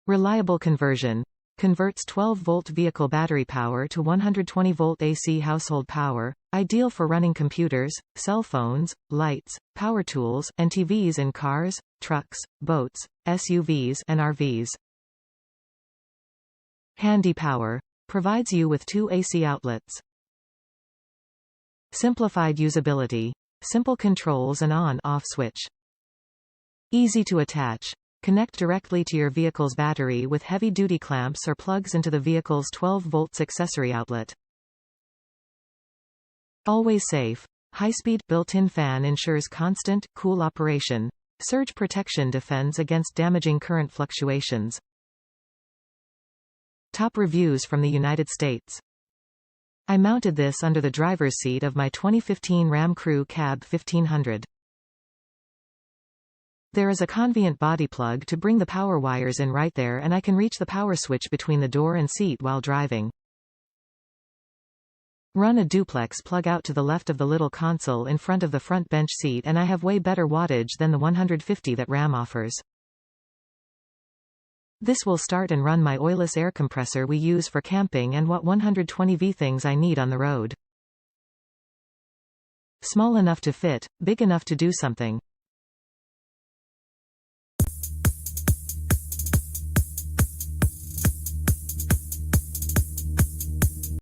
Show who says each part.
Speaker 1: Reliable conversion. Converts 12-volt vehicle battery power to 120-volt AC household power, ideal for running computers, cell phones, lights, power tools, and TVs in cars, trucks, boats, SUVs, and RVs. Handy power. Provides you with 2 AC outlets. Simplified usability. Simple controls and on-off switch. Easy to attach. Connect directly to your vehicle's battery with heavy-duty clamps or plugs into the vehicle's 12-volt accessory outlet. Always safe. High-speed, built-in fan ensures constant, cool operation. Surge protection defends against damaging current fluctuations. Top reviews from the United States. I mounted this under the driver's seat of my 2015 Ram Crew Cab 1500. There is a convenient body plug to bring the power wires in right there, and I can reach the power switch between the door and seat while driving. Run a duplex plug out to the left of the little console in front of the front bench seat, and I have way better wattage than the 150 that Ram offers. This will start and run my oilless air compressor we use for camping and what 120V things I need on the road. Small enough to fit, big enough to do something.